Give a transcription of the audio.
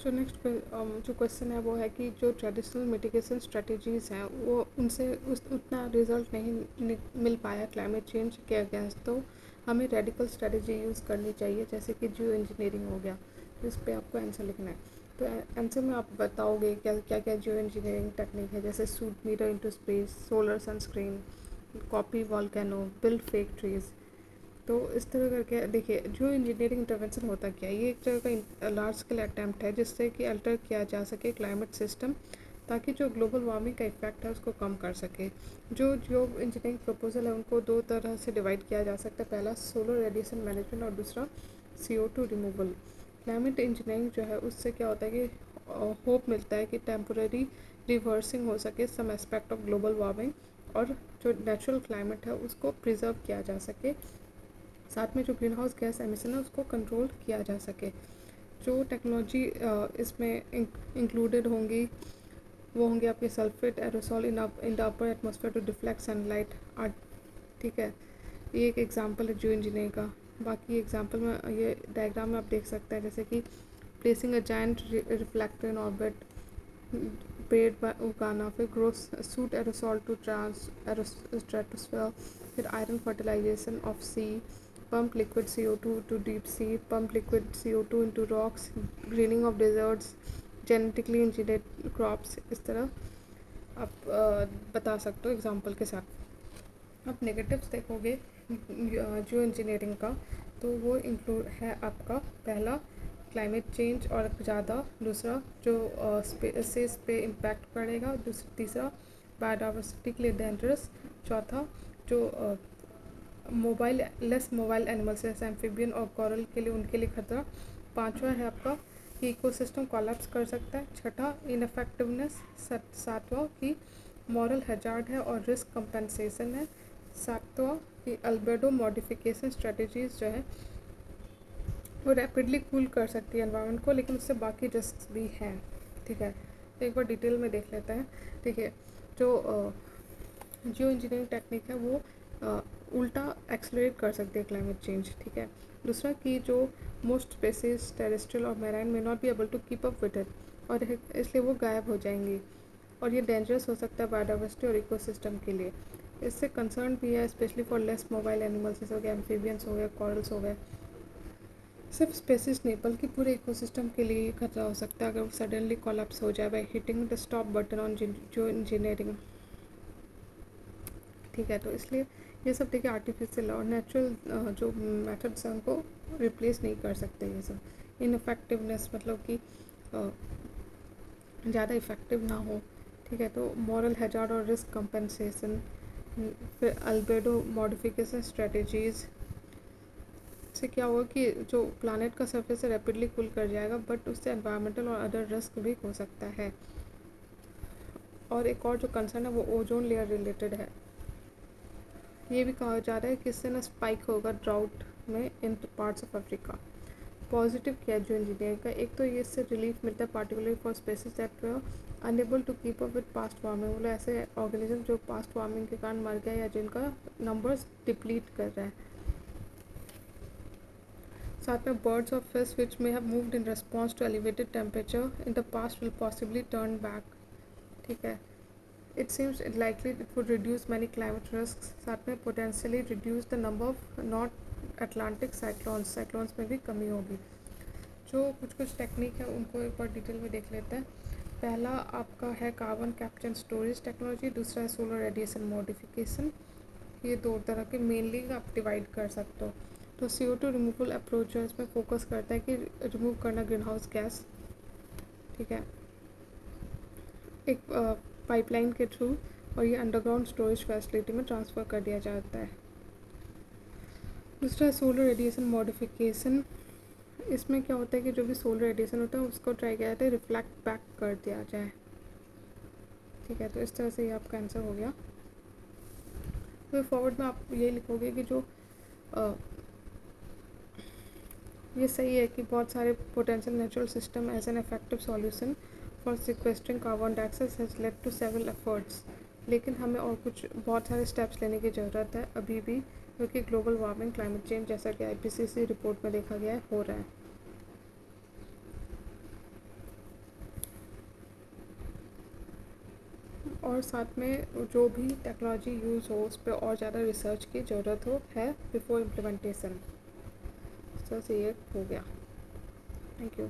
जो नेक्स्ट जो क्वेश्चन है वो है कि जो ट्रेडिशनल मिटिगेशन स्ट्रेटजीज़ हैं वो उनसे उतना रिजल्ट नहीं मिल पाया क्लाइमेट चेंज के अगेंस्ट, तो हमें रेडिकल स्ट्रेटजी यूज़ करनी चाहिए, जैसे कि जियो इंजीनियरिंग हो गया। तो इस पर आपको आंसर लिखना है। तो आंसर में आप बताओगे क्या क्या क्या जियो इंजीनियरिंग टेक्निक है, जैसे shoot meter into space, solar sunscreen, copy volcano, build fake trees. तो इस तरह करके देखिए, जो इंजीनियरिंग इंटरवेंशन होता क्या है, ये एक तरह का लार्ज स्केल अटैम्प्ट है जिससे कि अल्टर किया जा सके क्लाइमेट सिस्टम, ताकि जो ग्लोबल वार्मिंग का इफेक्ट है उसको कम कर सके। जो जो इंजीनियरिंग प्रपोजल है उनको दो तरह से डिवाइड किया जा सकता है, पहला सोलर रेडिएशन मैनेजमेंट और दूसरा CO2 रिमूवल। क्लाइमेट इंजीनियरिंग जो है उससे क्या होता है कि होप मिलता है कि टेम्पोररी रिवर्सिंग हो सके some aspect of global warming, और जो नेचुरल क्लाइमेट है उसको प्रिजर्व किया जा सके, साथ में जो ग्रीन हाउस गैस एमिशन है उसको कंट्रोल किया जा सके। जो टेक्नोलॉजी इसमें इंक्लूडेड होंगी वो होंगे आपके sulphate aerosol in the upper atmosphere to deflect sunlight art. ठीक है, ये एक एग्जांपल है जियो इंजीनियरिंग का। बाकी एग्जांपल में ये डायग्राम में आप देख सकते हैं, जैसे कि placing a giant reflector in orbit, पेड़ उगाना, फिर growth suit aerosol to trans stratosphere, फिर iron fertilisation of sea, pump liquid CO2 to deep sea, pump liquid CO2 into rocks, greening of deserts, genetically engineered crops। इस तरह आप बता सकते हो एग्जांपल के साथ। आप नेगेटिव्स देखोगे जो इंजीनियरिंग का, तो वो इंक्लूड है आपका पहला क्लाइमेट चेंज और ज़्यादा, दूसरा जो स्पेस पे इम्पैक्ट पड़ेगा, तीसरा बायोडाइवर्सिटी के लिए डेंजरस, चौथा जो मोबाइल एनिमल्स जैसे एम्फीबियन और कॉरल के लिए उनके लिए खतरा, पांचवा है आपका कि इकोसिस्टम कोलैप्स कर सकता है, छठा इनफेक्टिवनेस, सातवां कि मॉरल हैजार्ड है और रिस्क कंपनसेशन है, सातवां कि अल्बेडो मॉडिफिकेशन स्ट्रेटजीज जो है वो रैपिडली कूल कर सकती है एनवायरनमेंट को, लेकिन उससे बाकी रिस्क भी हैं। ठीक है, तो एक बार डिटेल में देख लेते हैं। देखिए, जो जियो इंजीनियरिंग टेक्निक है वो उल्टा एक्सलरेट कर सकती है क्लाइमेट चेंज। ठीक है, दूसरा कि जो मोस्ट स्पेसीज टेरेस्ट्रियल और मैराइन में not be able to keep up with it, और इसलिए वो गायब हो जाएंगी, और ये डेंजरस हो सकता है बायोडाइवर्सिटी और इकोसिस्टम के लिए। इससे कंसर्न भी है specially for less mobile animals, जैसे हो गया एम्फीबियंस हो गए, कॉरल्स हो गए। सिर्फ स्पेसिस नहीं बल्कि पूरे इकोसिस्टम के लिए खतरा हो सकता है अगर वो सडनली कोलैप्स हो जाए by hitting the stop button on जो इंजीनियरिंग। ठीक है, तो इसलिए ये सब देखिए आर्टिफिशियल और नेचुरल जो मेथड्स हैं उनको रिप्लेस नहीं कर सकते ये सब। इनफेक्टिवनेस मतलब कि ज़्यादा इफ़ेक्टिव ना हो। ठीक है, तो मॉरल हैजार्ड और रिस्क कंपनसेशन, फिर अल्बेडो मॉडिफिकेशन स्ट्रेटजीज़ से क्या होगा कि जो प्लानट का सरफेस है रैपिडली कूल कर जाएगा, बट उससे एनवायरमेंटल और अदर रिस्क भी हो सकता है। और एक और जो कंसर्न है वो ओजोन लेयर रिलेटेड है। ये भी कहा जा रहा है कि इससे ना स्पाइक होगा ड्राउट में इन पार्ट्स ऑफ अफ्रीका। पॉजिटिव क्या है जो इंजीनियर का, एक तो ये इससे रिलीफ मिलता है particularly for species that were unable to keep up with past warming, मतलब ऐसे ऑर्गेनिज्म जो पास्ट वार्मिंग के कारण मर गए या जिनका नंबर्स डिप्लीट कर रहा है। साथ में बर्ड्स और fish which may have moved in response to elevated temperature in the past will possibly turn back. ठीक है, it seems likely it would reduce many climate risks, साथ में potentially reduce the number of north Atlantic cyclones में भी कमी होगी। जो कुछ कुछ टेक्निक है उनको एक बार डिटेल में देख लेते हैं। पहला आपका है carbon capture and storage technology, दूसरा है सोलर रेडिएशन मॉडिफिकेशन। ये दो तरह के मेनली आप डिवाइड कर सकते हो। तो CO2 रिमूवल अप्रोच जो है इसमें फोकस करता है कि रिमूव करना ग्रीन हाउस गैस। ठीक है, एक पाइपलाइन के थ्रू, और ये अंडरग्राउंड स्टोरेज फैसिलिटी में ट्रांसफ़र कर दिया जाता है। दूसरा सोलर रेडिएशन मॉडिफिकेशन, इसमें क्या होता है कि जो भी सोलर रेडिएशन होता है उसको ट्राई किया जाता है रिफ्लेक्ट बैक कर दिया जाए। ठीक है, तो इस तरह से ये आपका आंसर हो गया। तो फॉरवर्ड में आप ये लिखोगे कि जो ये सही है कि बहुत सारे potential natural system as an effective solution for sequestering carbon dioxide has led to several efforts, लेकिन हमें और कुछ बहुत सारे स्टेप्स लेने की ज़रूरत है अभी भी, क्योंकि ग्लोबल वार्मिंग क्लाइमेट चेंज जैसा कि IPCC रिपोर्ट में देखा गया है हो रहा है। और साथ में जो भी टेक्नोलॉजी यूज़ हो उस पर और ज़्यादा रिसर्च की ज़रूरत है बिफोर इम्प्लीमेंटेशन। सर से ये हो गया। Thank you.